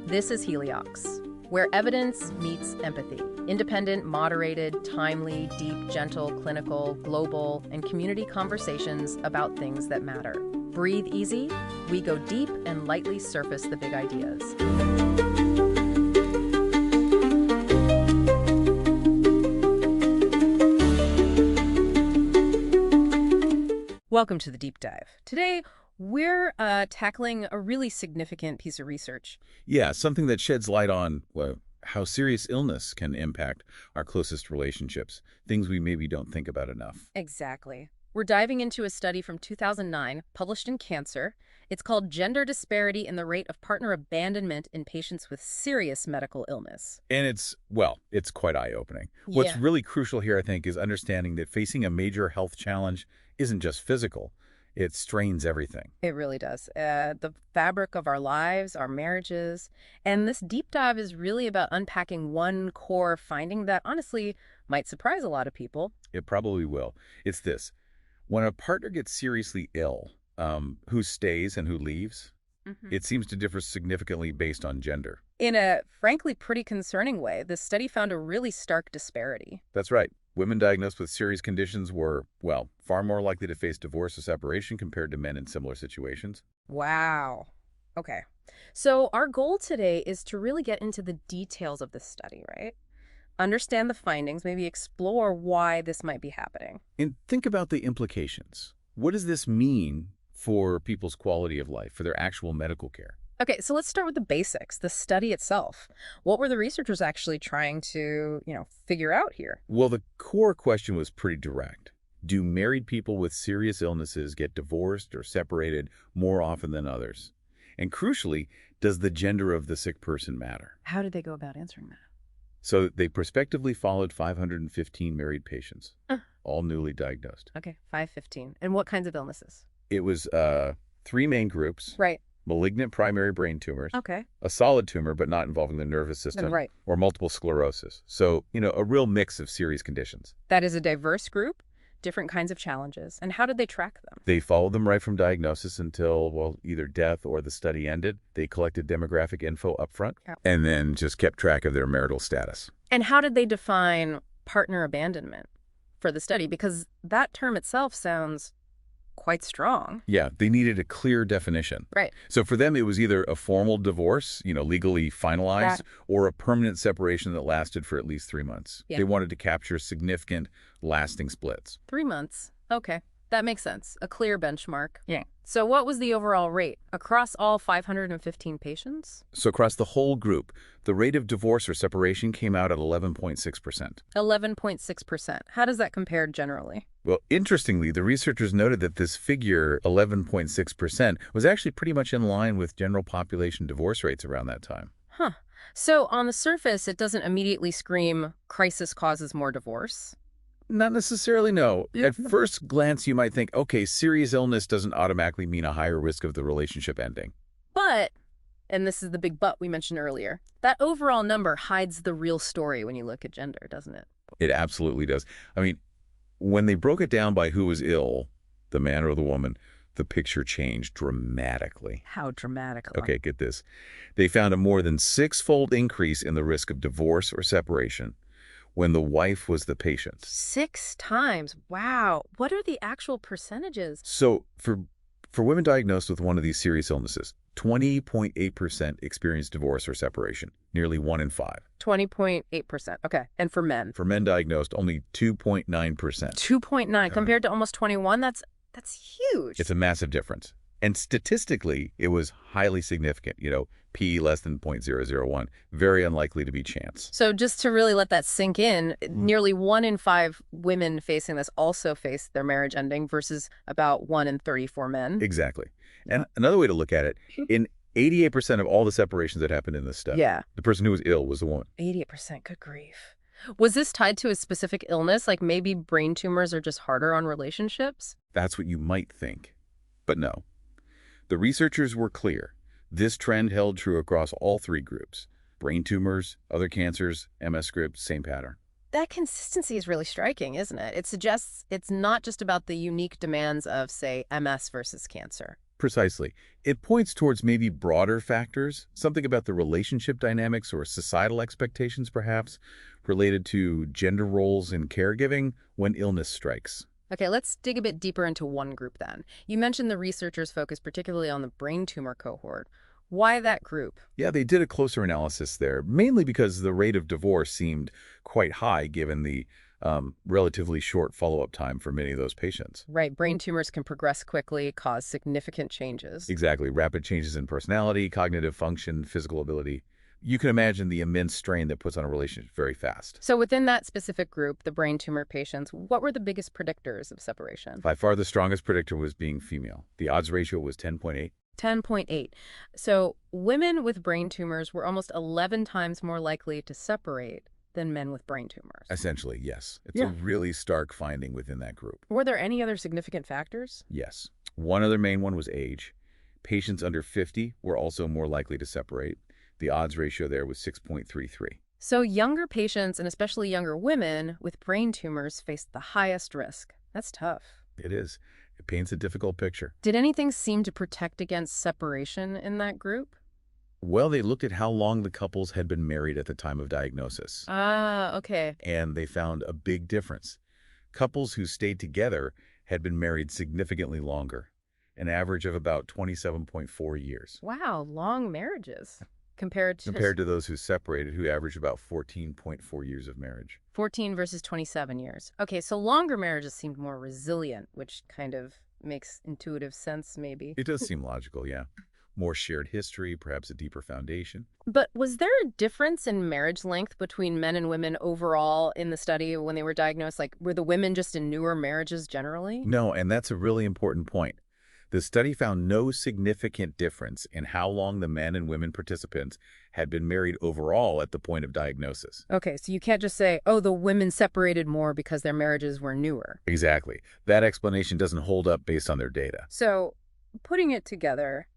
This is Heliox, where evidence meets empathy. Independent, moderated, timely, deep, gentle, clinical, global, and community conversations about things that matter. Breathe easy, we go deep and lightly surface the big ideas. Welcome to the Deep Dive. Today, we're tackling a really significant piece of research. Yeah, something that sheds light on, well, how serious illness can impact our closest relationships, things we maybe don't think about enough. Exactly. We're diving into a study from 2009, published in Cancer. It's called Gender Disparity in the Rate of Partner Abandonment in Patients with Serious Medical Illness. And it's quite eye-opening. What's Yeah. really crucial here, I think, is understanding that facing a major health challenge isn't just physical. It strains everything. It really does. The fabric of our lives, our marriages. And this deep dive is really about unpacking one core finding that honestly might surprise a lot of people. It probably will. It's this. When a partner gets seriously ill, who stays and who leaves, it seems to differ significantly based on gender. In a frankly pretty concerning way, this study found a really stark disparity. That's right. Women diagnosed with serious conditions were, well, far more likely to face divorce or separation compared to men in similar situations. Wow. Okay. So our goal today is to really get into the details of this study, right? Understand the findings, maybe explore why this might be happening. And think about the implications. What does this mean for people's quality of life, for their actual medical care? Okay, so let's start with the basics, the study itself. What were the researchers actually trying to, figure out here? Well, the core question was pretty direct. Do married people with serious illnesses get divorced or separated more often than others? And crucially, does the gender of the sick person matter? How did they go about answering that? So they prospectively followed 515 married patients, all newly diagnosed. Okay, 515. And what kinds of illnesses? It was three main groups. Right. Malignant primary brain tumors, Okay. a solid tumor but not involving the nervous system, Right. or multiple sclerosis. So, a real mix of serious conditions. That is a diverse group, different kinds of challenges. And how did they track them? They followed them right from diagnosis until, well, either death or the study ended. They collected demographic info up front and then just kept track of their marital status. And how did they define partner abandonment for the study? Because that term itself sounds quite strong. Yeah, they needed a clear definition. Right. So for them, it was either a formal divorce, legally finalized, or a permanent separation that lasted for at least 3 months. Yeah. They wanted to capture significant, lasting splits. 3 months. Okay. That makes sense. A clear benchmark. Yeah. So what was the overall rate across all 515 patients? So across the whole group, the rate of divorce or separation came out at 11.6%. 11.6%. How does that compare generally? Well, interestingly, the researchers noted that this figure, 11.6%, was actually pretty much in line with general population divorce rates around that time. Huh. So on the surface, it doesn't immediately scream crisis causes more divorce. Not necessarily, no. At first glance, you might think, okay, serious illness doesn't automatically mean a higher risk of the relationship ending. But, and this is the big but we mentioned earlier, that overall number hides the real story when you look at gender, doesn't it? It absolutely does. I mean, when they broke it down by who was ill, the man or the woman, the picture changed dramatically. How dramatically? Okay, get this. They found a more than 6-fold increase in the risk of divorce or separation when the wife was the patient. 6 times. Wow. What are the actual percentages? So for women diagnosed with one of these serious illnesses, 20.8% experienced divorce or separation, nearly 1 in 5. 20.8%. Okay. And for men? For men diagnosed, only 2.9%. 2.9 compared to almost 21. That's huge. It's a massive difference. And statistically, it was highly significant, p less than 0.001, very unlikely to be chance. So just to really let that sink in, nearly 1 in 5 women facing this also faced their marriage ending versus about 1 in 34 men. Exactly. And another way to look at it, in 88% of all the separations that happened in this study, the person who was ill was the woman. 88%, good grief. Was this tied to a specific illness, like maybe brain tumors are just harder on relationships? That's what you might think. But no. The researchers were clear. This trend held true across all 3 groups. Brain tumors, other cancers, MS scripts, same pattern. That consistency is really striking, isn't it? It suggests it's not just about the unique demands of, say, MS versus cancer. Precisely. It points towards maybe broader factors, something about the relationship dynamics or societal expectations, perhaps, related to gender roles in caregiving when illness strikes. Okay, let's dig a bit deeper into one group then. You mentioned the researchers focused particularly on the brain tumor cohort. Why that group? Yeah, they did a closer analysis there, mainly because the rate of divorce seemed quite high given the relatively short follow-up time for many of those patients. Right, brain tumors can progress quickly, cause significant changes. Exactly. Rapid changes in personality, cognitive function, physical ability. You can imagine the immense strain that puts on a relationship very fast. So within that specific group, the brain tumor patients, what were the biggest predictors of separation? By far the strongest predictor was being female. The odds ratio was 10.8. 10.8. So women with brain tumors were almost 11 times more likely to separate than men with brain tumors. Essentially, yes. It's a really stark finding within that group. Were there any other significant factors? Yes. One other main one was age. Patients under 50 were also more likely to separate. The odds ratio there was 6.33. So younger patients, and especially younger women with brain tumors, faced the highest risk. That's tough. It is. It paints a difficult picture. Did anything seem to protect against separation in that group? Well, they looked at how long the couples had been married at the time of diagnosis. Ah, okay. And they found a big difference. Couples who stayed together had been married significantly longer, an average of about 27.4 years. Wow, long marriages compared to those who separated, who averaged about 14.4 years of marriage. 14 versus 27 years. Okay, so longer marriages seemed more resilient, which kind of makes intuitive sense, maybe. It does seem logical, yeah. More shared history, perhaps a deeper foundation. But was there a difference in marriage length between men and women overall in the study when they were diagnosed? Like, were the women just in newer marriages generally? No, and that's a really important point. The study found no significant difference in how long the men and women participants had been married overall at the point of diagnosis. Okay, so you can't just say, oh, the women separated more because their marriages were newer. Exactly. That explanation doesn't hold up based on their data. So, putting it together,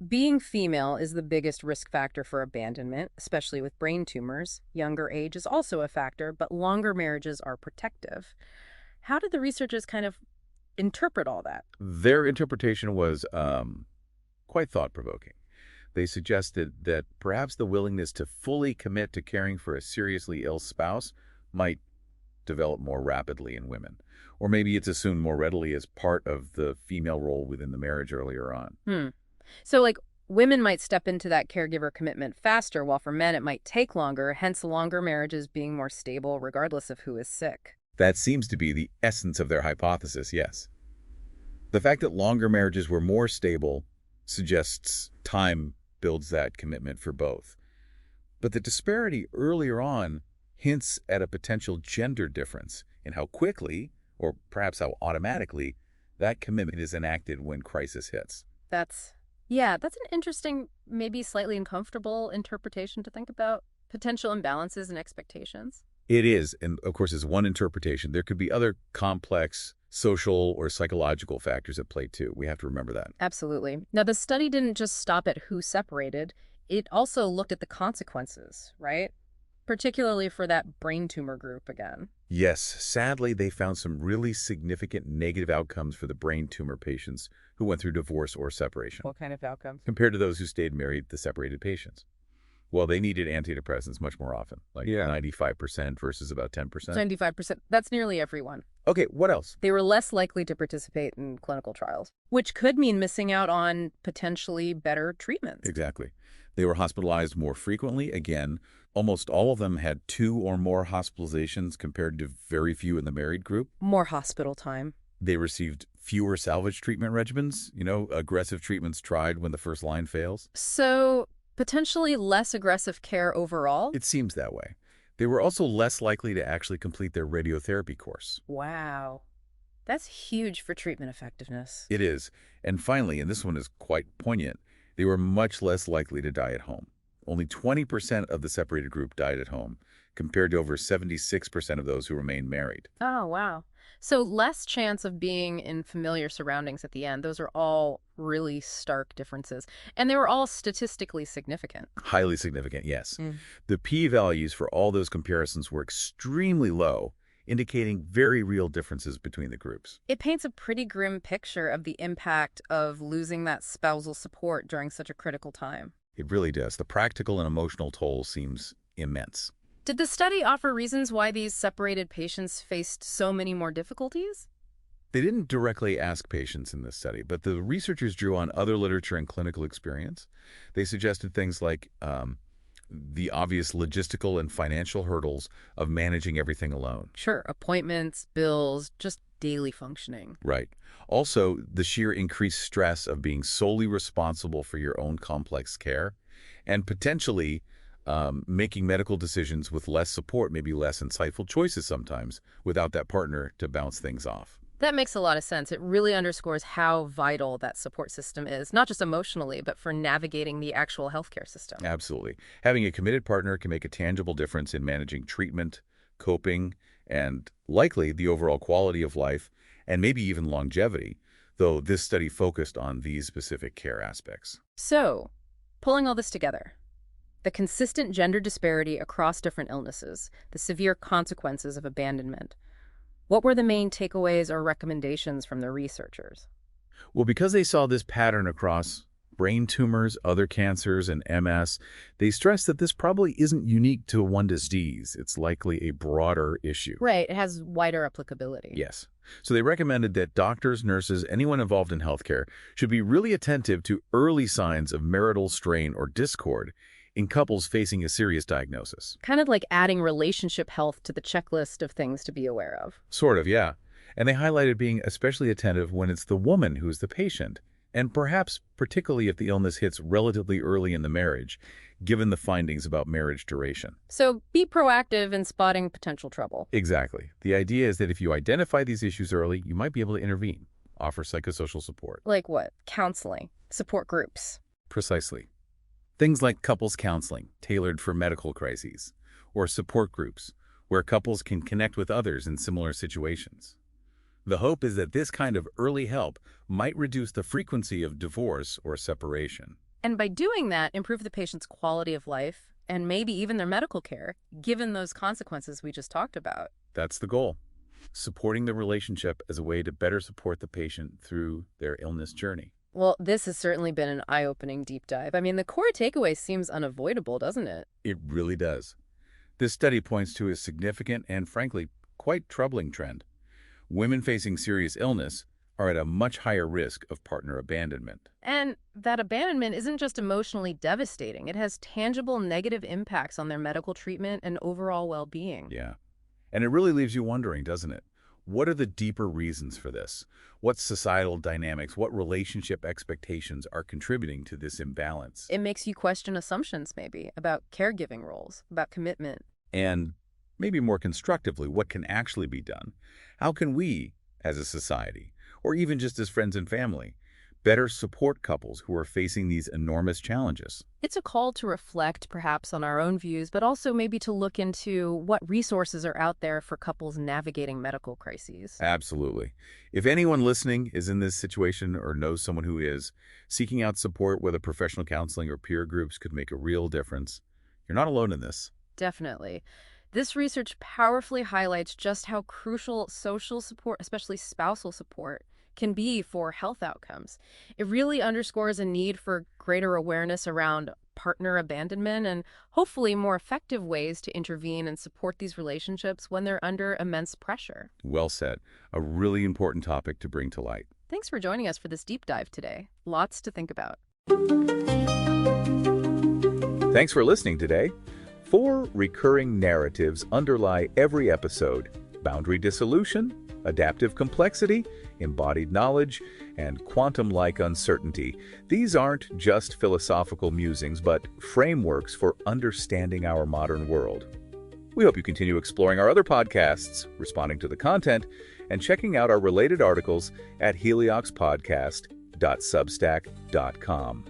being female is the biggest risk factor for abandonment, especially with brain tumors. Younger age is also a factor, but longer marriages are protective. How did the researchers kind of interpret all that? Their interpretation was quite thought-provoking. They suggested that perhaps the willingness to fully commit to caring for a seriously ill spouse might develop more rapidly in women. Or maybe it's assumed more readily as part of the female role within the marriage earlier on. So, like, women might step into that caregiver commitment faster, while for men it might take longer, hence longer marriages being more stable regardless of who is sick. That seems to be the essence of their hypothesis, yes. The fact that longer marriages were more stable suggests time builds that commitment for both. But the disparity earlier on hints at a potential gender difference in how quickly, or perhaps how automatically, that commitment is enacted when crisis hits. That's an interesting, maybe slightly uncomfortable interpretation to think about. Potential imbalances in expectations. It is, and of course, it's one interpretation. There could be other complex social or psychological factors at play too. We have to remember that. Absolutely. Now, the study didn't just stop at who separated. It also looked at the consequences, right? Particularly for that brain tumor group again. Yes, sadly, they found some really significant negative outcomes for the brain tumor patients who went through divorce or separation. What kind of outcomes? Compared to those who stayed married, the separated patients. Well, they needed antidepressants much more often, like 95% versus about 10%. 95%. That's nearly everyone. Okay, what else? They were less likely to participate in clinical trials, which could mean missing out on potentially better treatments. Exactly. They were hospitalized more frequently. Again, almost all of them had 2 or more hospitalizations compared to very few in the married group. More hospital time. They received fewer salvage treatment regimens, aggressive treatments tried when the first line fails. So potentially less aggressive care overall? It seems that way. They were also less likely to actually complete their radiotherapy course. Wow. That's huge for treatment effectiveness. It is. And finally, and this one is quite poignant, they were much less likely to die at home. Only 20% of the separated group died at home, compared to over 76% of those who remained married. Oh, wow. So less chance of being in familiar surroundings at the end. Those are all really stark differences. And they were all statistically significant. Highly significant, yes. The p-values for all those comparisons were extremely low, indicating very real differences between the groups. It paints a pretty grim picture of the impact of losing that spousal support during such a critical time. It really does. The practical and emotional toll seems immense. Did the study offer reasons why these separated patients faced so many more difficulties? They didn't directly ask patients in this study, but the researchers drew on other literature and clinical experience. They suggested things like the obvious logistical and financial hurdles of managing everything alone. Sure, appointments, bills, just daily functioning. Right. Also, the sheer increased stress of being solely responsible for your own complex care and potentially making medical decisions with less support, maybe less insightful choices sometimes, without that partner to bounce things off. That makes a lot of sense. It really underscores how vital that support system is, not just emotionally, but for navigating the actual healthcare system. Absolutely. Having a committed partner can make a tangible difference in managing treatment, coping, and likely the overall quality of life, and maybe even longevity, though this study focused on these specific care aspects. So, pulling all this together, the consistent gender disparity across different illnesses, the severe consequences of abandonment, what were the main takeaways or recommendations from the researchers? Well, because they saw this pattern across brain tumors, other cancers, and MS, they stressed that this probably isn't unique to one disease. It's likely a broader issue. Right, it has wider applicability. Yes. So they recommended that doctors, nurses, anyone involved in healthcare should be really attentive to early signs of marital strain or discord in couples facing a serious diagnosis. Kind of like adding relationship health to the checklist of things to be aware of. Sort of, yeah. And they highlighted being especially attentive when it's the woman who's the patient, and perhaps particularly if the illness hits relatively early in the marriage, given the findings about marriage duration. So be proactive in spotting potential trouble. Exactly. The idea is that if you identify these issues early, you might be able to intervene, offer psychosocial support. Like what? Counseling, support groups. Precisely. Things like couples counseling, tailored for medical crises, or support groups, where couples can connect with others in similar situations. The hope is that this kind of early help might reduce the frequency of divorce or separation. And by doing that, improve the patient's quality of life and maybe even their medical care, given those consequences we just talked about. That's the goal. Supporting the relationship as a way to better support the patient through their illness journey. Well, this has certainly been an eye-opening deep dive. I mean, the core takeaway seems unavoidable, doesn't it? It really does. This study points to a significant and, frankly, quite troubling trend. Women facing serious illness are at a much higher risk of partner abandonment. And that abandonment isn't just emotionally devastating. It has tangible negative impacts on their medical treatment and overall well-being. Yeah. And it really leaves you wondering, doesn't it? What are the deeper reasons for this? What societal dynamics, what relationship expectations are contributing to this imbalance? It makes you question assumptions, maybe, about caregiving roles, about commitment. And maybe more constructively, what can actually be done? How can we, as a society, or even just as friends and family, better support couples who are facing these enormous challenges? It's a call to reflect, perhaps, on our own views, but also maybe to look into what resources are out there for couples navigating medical crises. Absolutely. If anyone listening is in this situation or knows someone who is, seeking out support, whether professional counseling or peer groups, could make a real difference. You're not alone in this. Definitely. This research powerfully highlights just how crucial social support, especially spousal support, can be for health outcomes. It really underscores a need for greater awareness around partner abandonment and hopefully more effective ways to intervene and support these relationships when they're under immense pressure. Well said. A really important topic to bring to light. Thanks for joining us for this deep dive today. Lots to think about. Thanks for listening today. 4 recurring narratives underlie every episode: boundary dissolution, adaptive complexity, embodied knowledge, and quantum-like uncertainty. These aren't just philosophical musings, but frameworks for understanding our modern world. We hope you continue exploring our other podcasts, responding to the content, and checking out our related articles at helioxpodcast.substack.com.